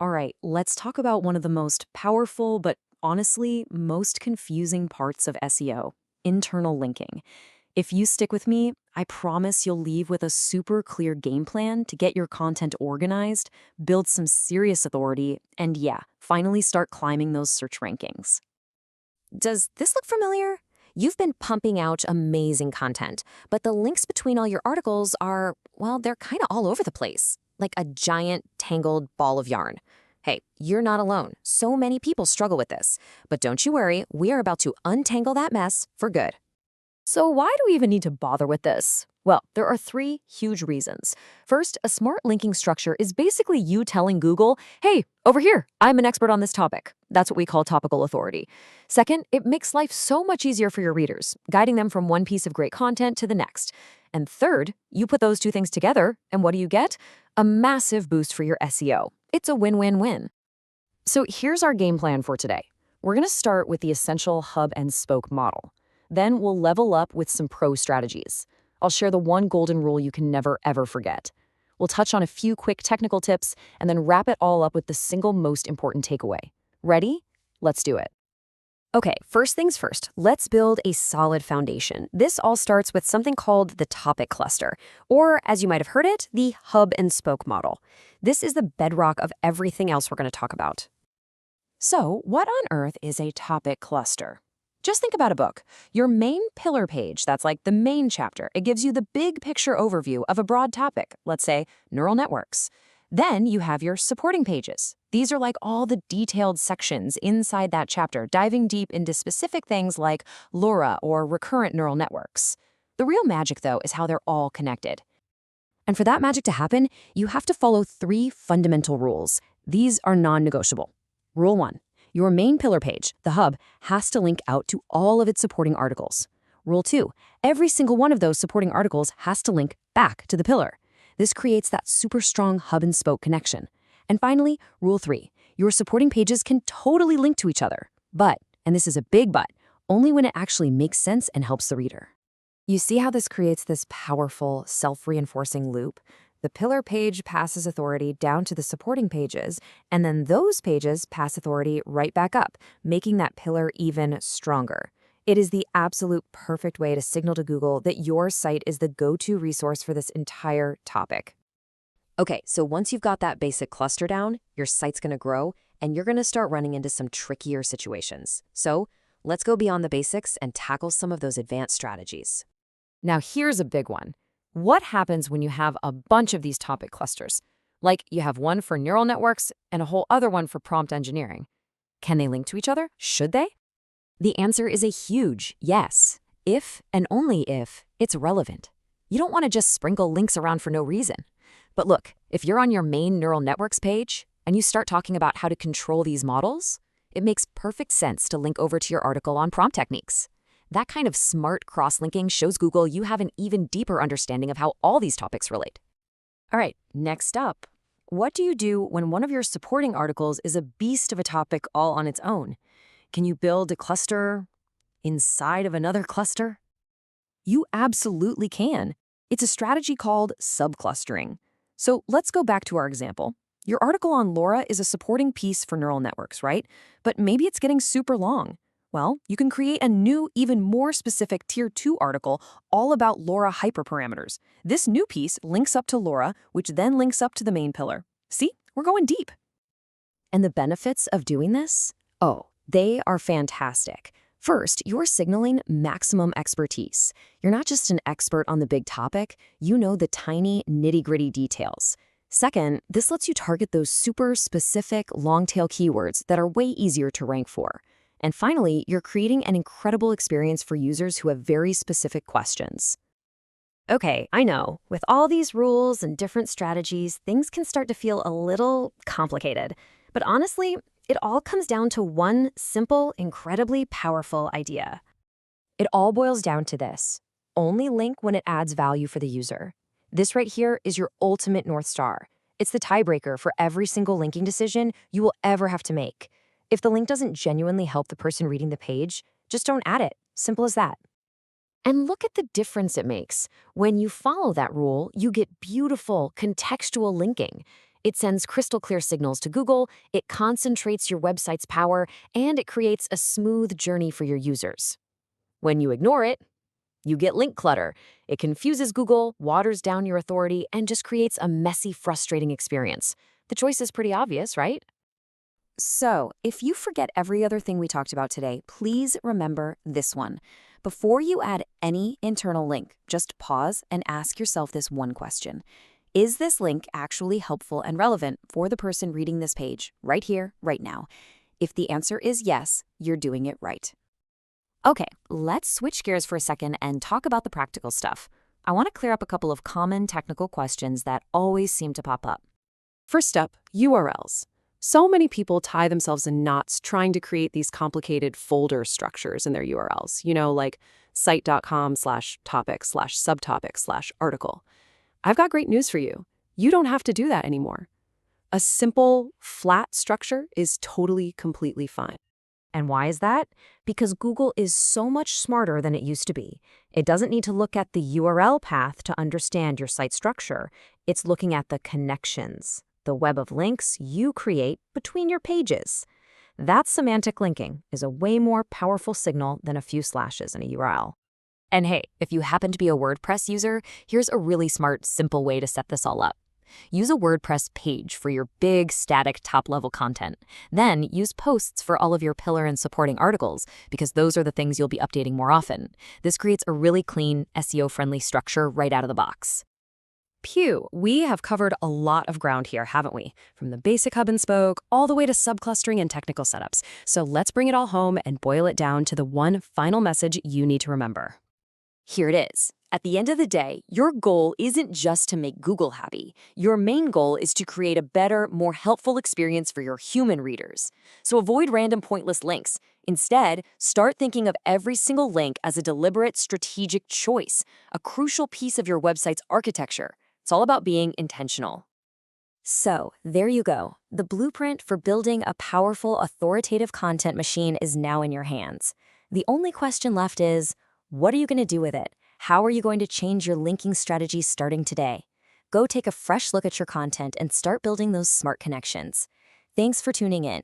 All right, let's talk about one of the most powerful, but honestly, most confusing parts of SEO, internal linking. If you stick with me, I promise you'll leave with a super clear game plan to get your content organized, build some serious authority, and yeah, finally start climbing those search rankings. Does this look familiar? You've been pumping out amazing content, but the links between all your articles are, well, they're kind of all over the place, like a giant tangled ball of yarn. Hey, you're not alone. So many people struggle with this. But don't you worry, we are about to untangle that mess for good. So why do we even need to bother with this? Well, there are three huge reasons. First, a smart linking structure is basically you telling Google, hey, over here, I'm an expert on this topic. That's what we call topical authority. Second, it makes life so much easier for your readers, guiding them from one piece of great content to the next. And third, you put those two things together, and what do you get? A massive boost for your SEO. It's a win-win-win. So here's our game plan for today. We're going to start with the essential hub and spoke model. Then we'll level up with some pro strategies. I'll share the one golden rule you can never, ever forget. We'll touch on a few quick technical tips and then wrap it all up with the single most important takeaway. Ready? Let's do it. Okay, first things first, let's build a solid foundation. This all starts with something called the topic cluster, or as you might have heard it, the hub and spoke model. This is the bedrock of everything else we're going to talk about. So, what on earth is a topic cluster? Just think about a book. Your main pillar page, that's like the main chapter, it gives you the big picture overview of a broad topic, let's say neural networks. Then you have your supporting pages. These are like all the detailed sections inside that chapter, diving deep into specific things like LoRa or recurrent neural networks. The real magic, though, is how they're all connected. And for that magic to happen, you have to follow three fundamental rules. These are non-negotiable. Rule 1. Your main pillar page, the hub, has to link out to all of its supporting articles. Rule 2. Every single one of those supporting articles has to link back to the pillar. This creates that super strong hub and spoke connection. And finally, Rule 3. Your supporting pages can totally link to each other. But, and this is a big but, only when it actually makes sense and helps the reader. You see how this creates this powerful, self-reinforcing loop? The pillar page passes authority down to the supporting pages, and then those pages pass authority right back up, making that pillar even stronger. It is the absolute perfect way to signal to Google that your site is the go-to resource for this entire topic. Okay, so once you've got that basic cluster down, your site's going to grow, and you're going to start running into some trickier situations. So let's go beyond the basics and tackle some of those advanced strategies. Now here's a big one. What happens when you have a bunch of these topic clusters? Like you have one for neural networks and a whole other one for prompt engineering. Can they link to each other? Should they? The answer is a huge yes, if and only if it's relevant. You don't want to just sprinkle links around for no reason. But look, if you're on your main neural networks page and you start talking about how to control these models, it makes perfect sense to link over to your article on prompt techniques. That kind of smart cross-linking shows Google you have an even deeper understanding of how all these topics relate. All right, next up. What do you do when one of your supporting articles is a beast of a topic all on its own? Can you build a cluster inside of another cluster? You absolutely can. It's a strategy called subclustering. So let's go back to our example. Your article on LoRa is a supporting piece for neural networks, right? But maybe it's getting super long. Well, you can create a new, even more specific Tier 2 article all about LoRa hyperparameters. This new piece links up to LoRa, which then links up to the main pillar. See, we're going deep. And the benefits of doing this? Oh, they are fantastic. First, you're signaling maximum expertise. You're not just an expert on the big topic, you know the tiny, nitty-gritty details. Second, this lets you target those super specific, long-tail keywords that are way easier to rank for. And finally, you're creating an incredible experience for users who have very specific questions. Okay, I know, with all these rules and different strategies, things can start to feel a little complicated. But honestly, it all comes down to one simple, incredibly powerful idea. It all boils down to this: only link when it adds value for the user. This right here is your ultimate North Star. It's the tiebreaker for every single linking decision you will ever have to make. If the link doesn't genuinely help the person reading the page, just don't add it. Simple as that. And look at the difference it makes. When you follow that rule, you get beautiful contextual linking. It sends crystal clear signals to Google, it concentrates your website's power, and it creates a smooth journey for your users. When you ignore it, you get link clutter. It confuses Google, waters down your authority, and just creates a messy, frustrating experience. The choice is pretty obvious, right? So, if you forget every other thing we talked about today, please remember this one. Before you add any internal link, just pause and ask yourself this one question. Is this link actually helpful and relevant for the person reading this page, right here, right now? If the answer is yes, you're doing it right. Okay, let's switch gears for a second and talk about the practical stuff. I want to clear up a couple of common technical questions that always seem to pop up. First up, URLs. So many people tie themselves in knots trying to create these complicated folder structures in their URLs, like site.com/topic/subtopic/article. I've got great news for you. You don't have to do that anymore. A simple, flat structure is totally, completely fine. And why is that? Because Google is so much smarter than it used to be. It doesn't need to look at the URL path to understand your site structure. It's looking at the connections, the web of links you create between your pages. That semantic linking is a way more powerful signal than a few slashes in a URL. And hey, if you happen to be a WordPress user, here's a really smart, simple way to set this all up. Use a WordPress page for your big, static, top-level content. Then use posts for all of your pillar and supporting articles, because those are the things you'll be updating more often. This creates a really clean, SEO-friendly structure right out of the box. Phew, we have covered a lot of ground here, haven't we? From the basic hub and spoke all the way to subclustering and technical setups. So let's bring it all home and boil it down to the one final message you need to remember. Here it is. At the end of the day, your goal isn't just to make Google happy. Your main goal is to create a better, more helpful experience for your human readers. So avoid random pointless links. Instead, start thinking of every single link as a deliberate, strategic choice, a crucial piece of your website's architecture. It's all about being intentional. So, there you go. The blueprint for building a powerful, authoritative content machine is now in your hands. The only question left is, what are you going to do with it? How are you going to change your linking strategy starting today? Go take a fresh look at your content and start building those smart connections. Thanks for tuning in.